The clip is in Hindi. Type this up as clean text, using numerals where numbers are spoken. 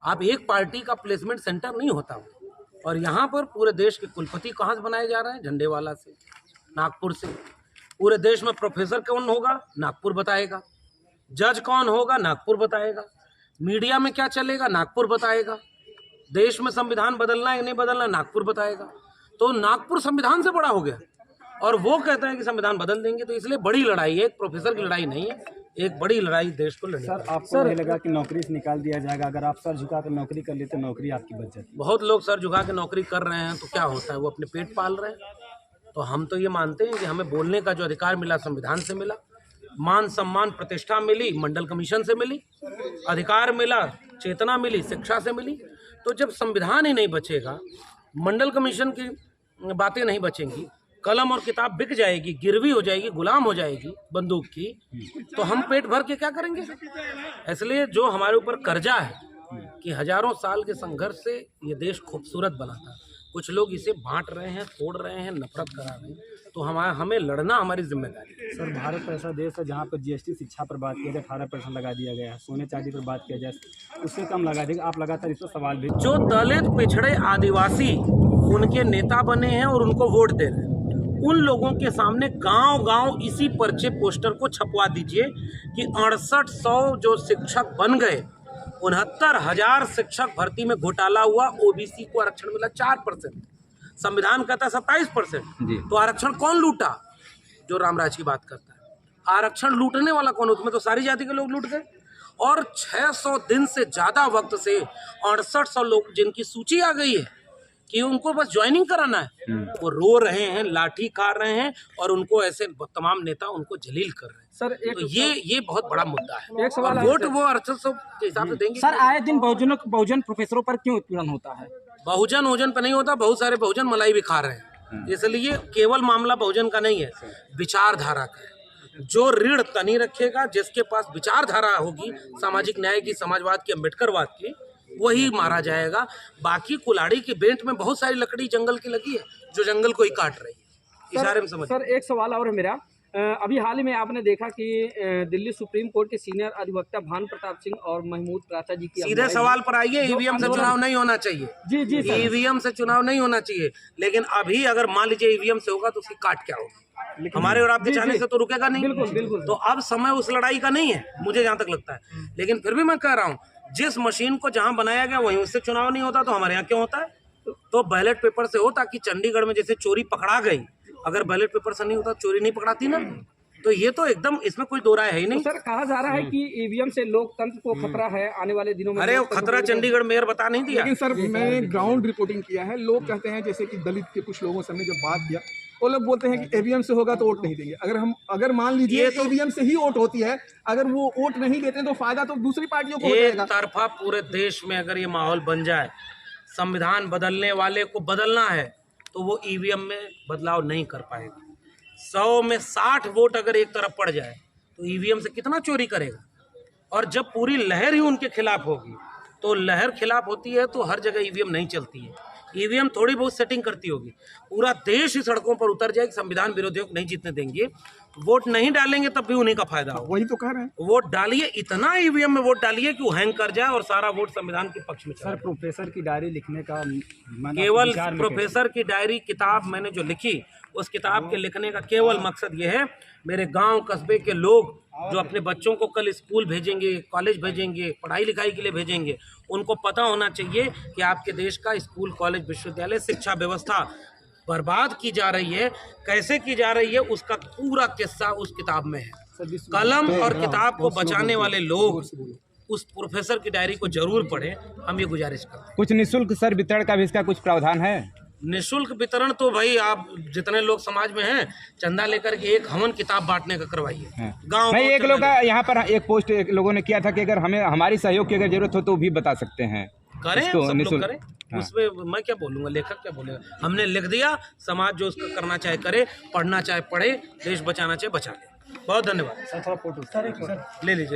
आप एक पार्टी का प्लेसमेंट सेंटर नहीं होता। और यहाँ पर पूरे देश के कुलपति कहाँ से बनाए जा रहे हैं? झंडेवाला से, नागपुर से। पूरे देश में प्रोफेसर कौन होगा? नागपुर बताएगा। जज कौन होगा? नागपुर बताएगा। मीडिया में क्या चलेगा? नागपुर बताएगा। देश में संविधान बदलना है या नहीं बदलना, नागपुर बताएगा। तो नागपुर संविधान से बड़ा हो गया और वो कहते हैं कि संविधान बदल देंगे। तो इसलिए बड़ी लड़ाई है, एक प्रोफेसर की लड़ाई नहीं है, एक बड़ी लड़ाई देश को लड़नी है। सर, आपको नहीं लगा कि नौकरी से निकाल दिया जाएगा? अगर आप सर झुका कर नौकरी कर लेते नौकरी आपकी बच जाती। बहुत लोग सर झुका के नौकरी कर रहे हैं, तो क्या होता है? वो अपने पेट पाल रहे हैं। तो हम तो ये मानते हैं कि हमें बोलने का जो अधिकार मिला संविधान से मिला, मान सम्मान प्रतिष्ठा मिली मंडल कमीशन से मिली, अधिकार मिला, चेतना मिली शिक्षा से मिली। तो जब संविधान ही नहीं बचेगा, मंडल कमीशन की बातें नहीं बचेंगी, कलम और किताब बिक जाएगी, गिरवी हो जाएगी, गुलाम हो जाएगी बंदूक की, तो हम पेट भर के क्या करेंगे? इसलिए जो हमारे ऊपर कर्जा है कि हजारों साल के संघर्ष से ये देश खूबसूरत बना था, कुछ लोग इसे बांट रहे हैं, तोड़ रहे हैं, नफरत करा रहे हैं। तो हमें लड़ना हमारी जिम्मेदारी है। सर, भारत ऐसा देश है जहाँ पर जीएसटी शिक्षा पर बात किया जाए 18% लगा दिया गया है, सोने चांदी पर बात किया जाए उससे कम लगा देगा। आप लगातार इस पर सवाल भी। जो दलित, पिछड़े, आदिवासी उनके नेता बने हैं और उनको वोट दे रहे हैं, उन लोगों के सामने गांव-गांव इसी पर्चे पोस्टर को छपवा दीजिए कि 6800 जो शिक्षक बन गए, 69,000 शिक्षक भर्ती में घोटाला हुआ, ओबीसी को आरक्षण मिला 4%, संविधान कहता है 27%। तो आरक्षण कौन लूटा? जो रामराज की बात करता है। आरक्षण लूटने वाला कौन? उसमें तो सारी जाति के लोग लूट गए। और 600 दिन से ज्यादा वक्त से 6800 लोग जिनकी सूची आ गई है कि उनको बस ज्वाइनिंग कराना है, वो रो रहे हैं, लाठी खा रहे हैं और उनको ऐसे तमाम नेता उनको जलील कर रहे हैं। सर, तो ये बहुत बड़ा मुद्दा है। एक सवाल वोट वो 6800 के हिसाब से देंगे। सर, आए दिन बहुजन प्रोफेसरों पर क्यों उत्पीड़न होता है? बहुजन पे नहीं होता, बहुत सारे बहुजन मलाई भी खा रहे हैं। इसलिए केवल मामला बहुजन का नहीं है, विचारधारा का है। जो रीढ़ तनी रखेगा, जिसके पास विचारधारा होगी सामाजिक न्याय की, समाजवाद की, अम्बेडकरवाद की, वही मारा जाएगा। बाकी कुल्हाड़ी की बेंट में बहुत सारी लकड़ी जंगल की लगी है जो जंगल को ही काट रही है। इशारे में समझ। सर, एक सवाल और है मेरा। अभी हाल ही में आपने देखा कि दिल्ली सुप्रीम कोर्ट के सीनियर अधिवक्ता भानु प्रताप सिंह और महमूद प्राचा जी की सीधे सवाल पर आइए। ईवीएम से चुनाव नहीं होना चाहिए। जी ईवीएम से चुनाव नहीं होना चाहिए, लेकिन अभी अगर मान लीजिए ईवीएम से होगा तो उसकी काट क्या होगी? हमारे और आपके चाहने से तो रुकेगा नहीं। बिल्कुल। तो अब समय उस लड़ाई का नहीं है, मुझे जहाँ तक लगता है। लेकिन फिर भी मैं कह रहा हूँ, जिस मशीन को जहाँ बनाया गया वहीं उससे चुनाव नहीं होता, तो हमारे यहाँ क्यों होता है? तो बैलेट पेपर से हो, ताकि चंडीगढ़ में जैसे चोरी पकड़ा गई, अगर बैलेट पेपर से नहीं होता चोरी नहीं पकड़ाती ना। तो ये तो एकदम, इसमें कोई दो राय है ही नहीं। तो सर, कहा जा रहा है कि ईवीएम से लोकतंत्र को खतरा है आने वाले दिनों में। अरे वो खतरा चंडीगढ़ मेयर बता नहीं दिया। लेकिन सर, मैंने ग्राउंड रिपोर्टिंग किया है, लोग कहते हैं, जैसे कि दलित के कुछ लोगों से हमने जब बात किया, वो लोग बोलते हैं कि ईवीएम से होगा तो वोट नहीं देंगे। अगर मान लीजिए ईवीएम से ही वोट होती है, अगर वो वोट नहीं देते तो फायदा तो दूसरी पार्टियों को हो जाएगा। एक तरफा पूरे देश में अगर ये माहौल बन जाए, संविधान बदलने वाले को बदलना है, तो वो ईवीएम में बदलाव नहीं कर पाएगा। 100 में 60 वोट अगर एक तरफ पड़ जाए तो ईवीएम से कितना चोरी करेगा? और जब पूरी लहर ही उनके खिलाफ होगी, तो लहर खिलाफ होती है तो हर जगह ईवीएम नहीं चलती है। ईवीएम थोड़ी बहुत सेटिंग करती होगी, पूरा देश ही सड़कों पर उतर जाए, संविधान विरोधियों को नहीं जीतने देंगे। वोट नहीं डालेंगे तब भी उन्हीं का फायदा होगा। वही तो कह रहे हैं। वोट डालिए, इतना ईवीएम में वोट डालिए कि वो हैंग कर जाए और सारा वोट संविधान के पक्ष में चला। सर, प्रोफेसर की डायरी लिखने का केवल प्रोफेसर की डायरी किताब मैंने जो लिखी, उस किताब के लिखने का केवल मकसद ये है, मेरे गांव कस्बे के लोग जो अपने बच्चों को कल स्कूल भेजेंगे, कॉलेज भेजेंगे, पढ़ाई लिखाई के लिए भेजेंगे, उनको पता होना चाहिए कि आपके देश का स्कूल, कॉलेज, विश्वविद्यालय, शिक्षा व्यवस्था बर्बाद की जा रही है, कैसे की जा रही है, उसका पूरा किस्सा उस किताब में है। कलम और किताब को बचाने वाले लोग उस प्रोफेसर की डायरी को जरूर पढ़ें, हम ये गुजारिश करते हैं। कुछ निःशुल्क सर वितरण का भी इसका कुछ प्रावधान है? निःशुल्क वितरण तो भाई आप जितने लोग समाज में हैं, चंदा लेकर के एक हवन किताब बांटने का करवाइए। गाँव नहीं, एक लोग का यहाँ पर एक पोस्ट एक लोगों ने किया था कि अगर हमें हमारी सहयोग की अगर जरूरत हो तो भी बता सकते हैं। करें, सब लोग करें। उसमें मैं क्या बोलूँगा, लेखक क्या बोलेगा? हमने लिख दिया, समाज जो उसका करना चाहे करे, पढ़ना चाहे पढ़े, देश बचाना चाहे बचा ले। बहुत धन्यवाद। सर, थोड़ा फोटो ले लीजिए।